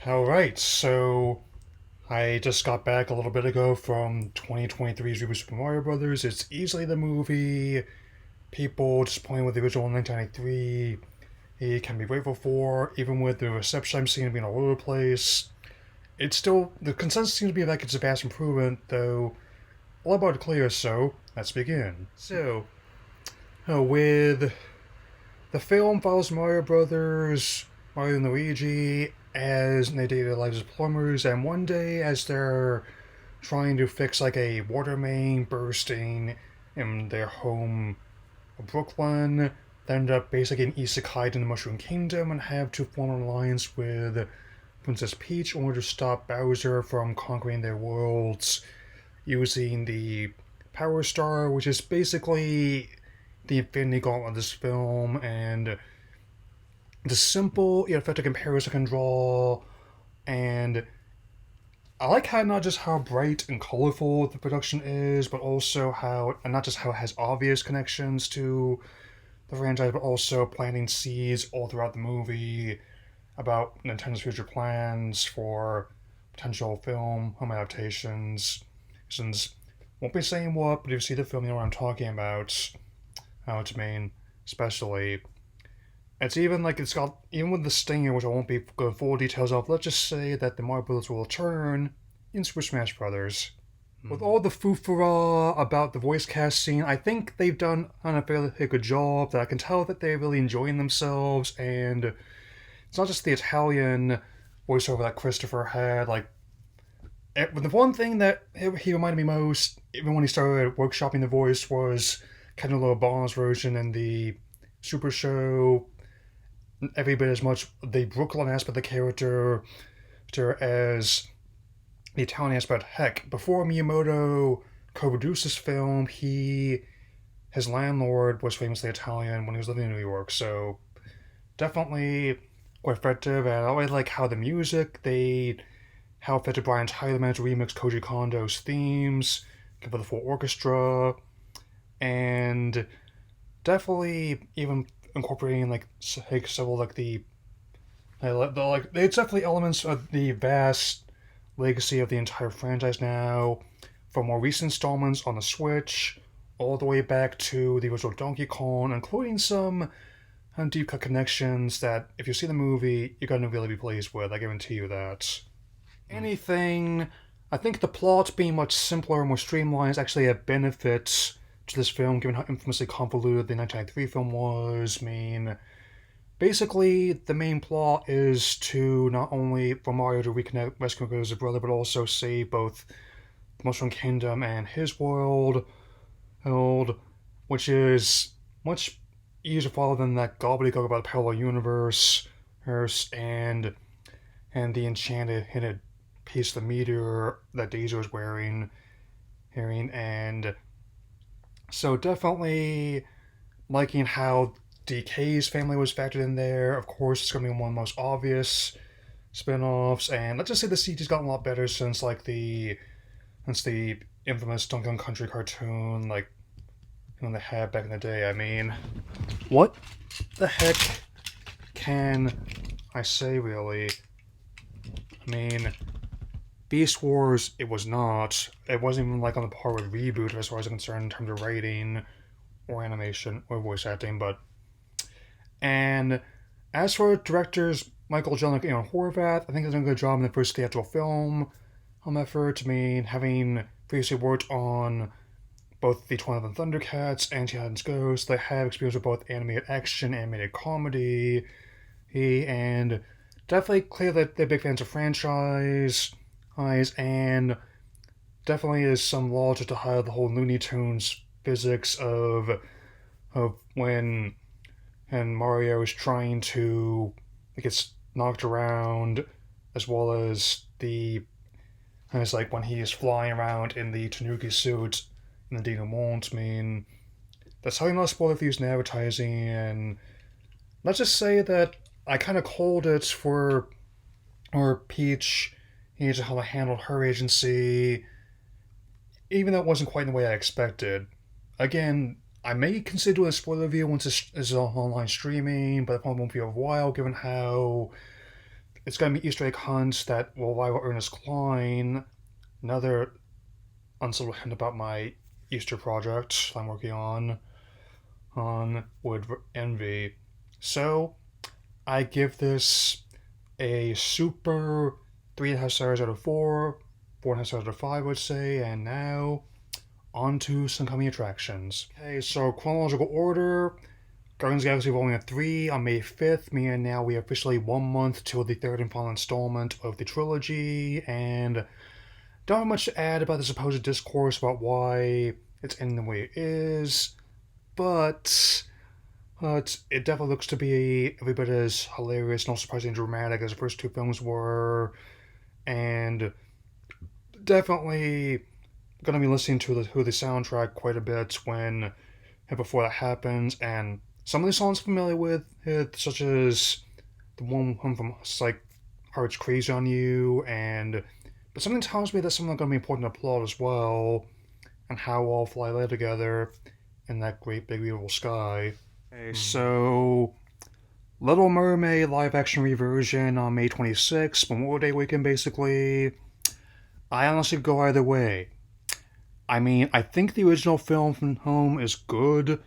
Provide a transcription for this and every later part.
Alright, so I just got back a little bit ago from 2023's reboot Super Mario Brothers. It's easily the movie people just playing with the original 1993 he can be grateful for, even with the reception I'm seeing being all over the place. It's still, the consensus seems to be like it's a vast improvement, though all about to clear, so let's begin. With the film follows Mario Brothers, Mario and Luigi, as they day to their lives as plumbers, and one day as they're trying to fix like a water main bursting in their home of Brooklyn, they end up basically getting isekai'd in the Mushroom Kingdom and have to form an alliance with Princess Peach in order to stop Bowser from conquering their worlds using the Power Star, which is basically the Infinity Gauntlet of this film, and the simple yet effective comparison I can draw, and I like how not just how bright and colorful the production is, but also how, and not just how it has obvious connections to the franchise, but also planting seeds all throughout the movie about Nintendo's future plans for potential home adaptations. Since won't be saying what, but if you see the film, you know what I'm talking about. How it's made, especially. It's even like it's got, even with the stinger, which I won't be going full details of, let's just say that the Mario Brothers will return in Super Smash Brothers. With all the foofara about the voice casting, I think they've done a fairly good job. That I can tell that they're really enjoying themselves, and it's not just the Italian voiceover that Christopher had. Like, the one thing that he reminded me most, even when he started workshopping the voice, was Kendall Bon's version in the Super Show. Every bit as much the Brooklyn aspect of the character as the Italian aspect. Heck, before Miyamoto co-produced this film, his landlord was famously Italian when he was living in New York, so definitely quite effective. And I always like how the music, how effective Brian Tyler managed to remix Koji Kondo's themes, give it the full orchestra, and definitely even incorporating like several like it's definitely elements of the vast legacy of the entire franchise now, from more recent installments on the Switch all the way back to the original Donkey Kong, including some deep cut connections that if you see the movie you're gonna really be pleased with. I guarantee you that. Anything, I think the plot being much simpler and more streamlined is actually a benefit to this film, given how infamously convoluted the 1993 film was. I mean, basically, the main plot is to not only for Mario to reconnect, rescue his brother, but also save both the Mushroom Kingdom and his world, which is much easier to follow than that gobbledygook about the parallel universe, and the enchanted hidden piece of the meteor that Daisy was hearing, and so definitely liking how DK's family was factored in there. Of course, it's going to be one of the most obvious spin-offs, and let's just say the CG's gotten a lot better since the infamous Donkey Kong Country cartoon, like they had back in the day. I mean, what the heck can I say, really? I mean, Beast Wars, it was not. It wasn't even like on the par with Reboot as far as I'm concerned in terms of writing or animation or voice acting. And as for directors Michael Jelenic and Aaron Horvath, I think they've done a good job in the first theatrical film effort. I mean, having previously worked on both the 2011 Thundercats and Titans Ghost, they have experience with both animated action, animated comedy, and definitely clear that they're big fans of franchise, and definitely is some logic to hide the whole Looney Tunes physics of when and Mario is trying to, it gets knocked around, as well as it's like when he is flying around in the Tanuki suit in the Dino Mont. I mean, that's how you not spoil it for using advertising, and let's just say that I kind of called it for Peach, how they handled her agency, even though it wasn't quite in the way I expected. Again, I may consider doing a spoiler review once it's online streaming, but it probably won't be a while, given how it's going to be Easter egg hunts that will rival Ernest Klein, another unsubtle hint about my Easter project I'm working on with Envy. So I give this a super 3.5 stars out of 4, 4.5 stars out of 5, I would say, and now on to some coming attractions. Okay, so chronological order. Guardians of the Galaxy Volume 3 on May 5th, meaning now we have officially 1 month till the third and final installment of the trilogy, and don't have much to add about the supposed discourse about why it's ending the way it is, but it definitely looks to be every bit as hilarious and not surprisingly dramatic as the first two films were, and definitely gonna be listening to the soundtrack quite a bit when before that happens, and some of the songs I'm familiar with, such as the one from like Heart's Crazy on You, and but something tells me that some of them are going to be important to plot as well, and how all fly live together in that great big beautiful sky. Okay, so Little Mermaid live action reversion on May 26th, Memorial Day weekend basically. I honestly go either way. I mean, I think the original film from home is good,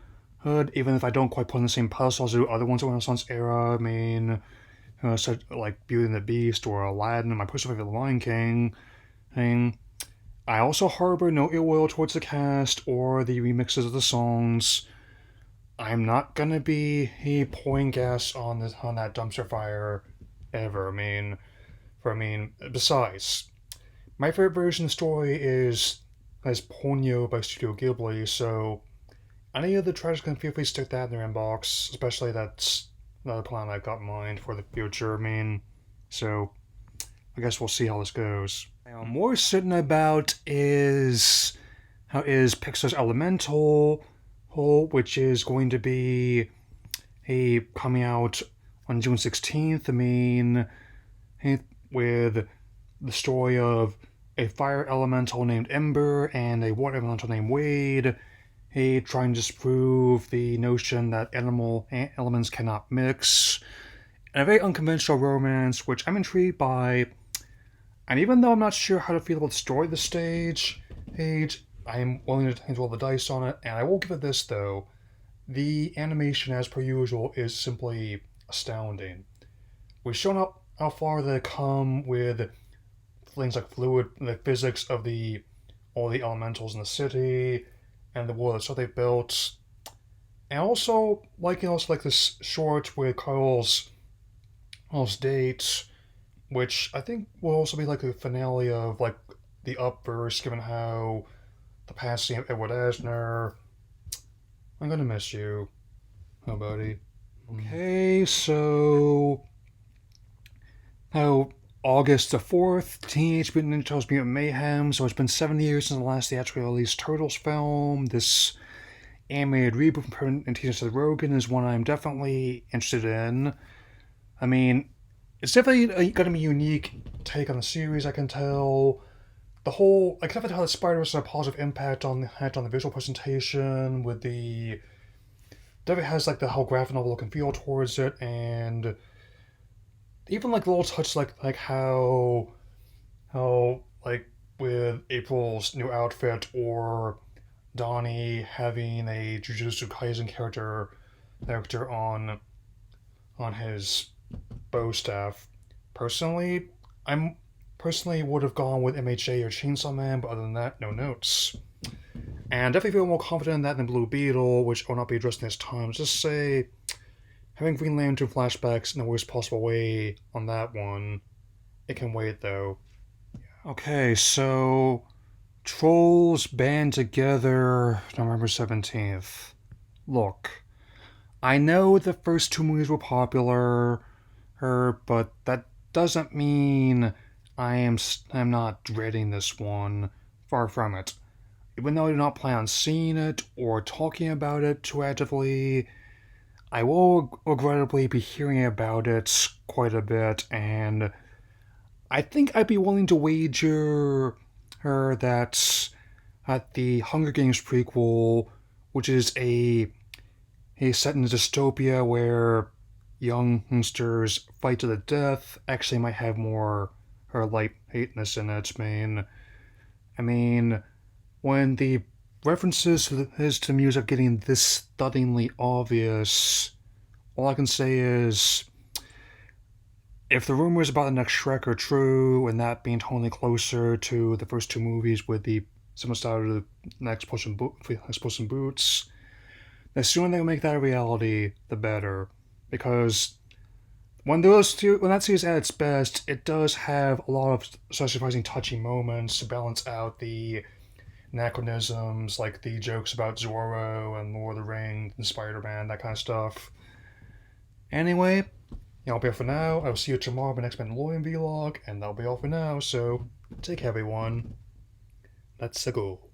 even if I don't quite put on the same pedestal as the other ones of the Renaissance era. I mean, such like Beauty and the Beast or Aladdin, and my personal favorite, The Lion King. I also harbor no ill will towards the cast or the remixes of the songs. I'm not gonna be pouring gas on that dumpster fire ever. Besides, my favorite version of the story is as Ponyo by Studio Ghibli, so any of the trailers can feel free to stick that in their inbox, especially that's another plan I've got in mind for the future. So I guess we'll see how this goes. Now, more certain about is Pixar's Elemental, which is going to be coming out on June 16th. With the story of a fire elemental named Ember and a water elemental named Wade, trying to disprove the notion that elements cannot mix. And a very unconventional romance, which I'm intrigued by. And even though I'm not sure how to feel about the story of the stage, I'm willing to roll the dice on it, and I will give it this though. The animation, as per usual, is simply astounding. We've shown how far they come with things like the physics of all the elementals in the city, and the world that they've built. And also, like this short with Carl's date, which I think will also be like the finale of like the Upverse, given how the passing of Edward Asner. I'm gonna miss you, oh buddy. Okay, so now August the 4th, Teenage Mutant Ninja Turtles Mutant Mayhem. So it's been 7 years since the last theatrically released Turtles film. This animated reboot from Teenage Seth Rogen is one I'm definitely interested in. I mean, it's definitely going to be a unique take on the series, I can tell. The whole, I can definitely tell that Spider-Verse has a positive impact on the visual presentation, with the, definitely has like the whole graphic novel look and feel towards it, and even like little touch like how like with April's new outfit, or Donnie having a Jujutsu Kaisen character on his bow staff. Personally, would have gone with MHA or Chainsaw Man, but other than that, no notes. And definitely feel more confident in that than Blue Beetle, which will not be addressed this time. Just say, having Green Lantern flashbacks in the worst possible way on that one. It can wait, though. Okay, so Trolls Band Together, November 17th. Look, I know the first two movies were popular, but that doesn't mean I'm not dreading this one. Far from it. Even though I do not plan on seeing it or talking about it too actively, I will regrettably be hearing about it quite a bit, and I think I'd be willing to wager that at the Hunger Games prequel, which is a set in a dystopia where youngsters fight to the death actually might have more her light hateness in it. I mean, when the references to music getting this stunningly obvious, all I can say is if the rumors about the next Shrek are true, and that being totally closer to the first two movies with the similar style to the next Puss in Boots, the sooner they make that a reality, the better. Because when that series at its best, it does have a lot of such surprising, touching moments to balance out the anachronisms, like the jokes about Zorro and Lord of the Rings and Spider-Man, that kind of stuff. Anyway, I'll be off for now. I'll see you tomorrow for the next Mandalorian vlog, and that'll be all for now. So take care, everyone. Let's go.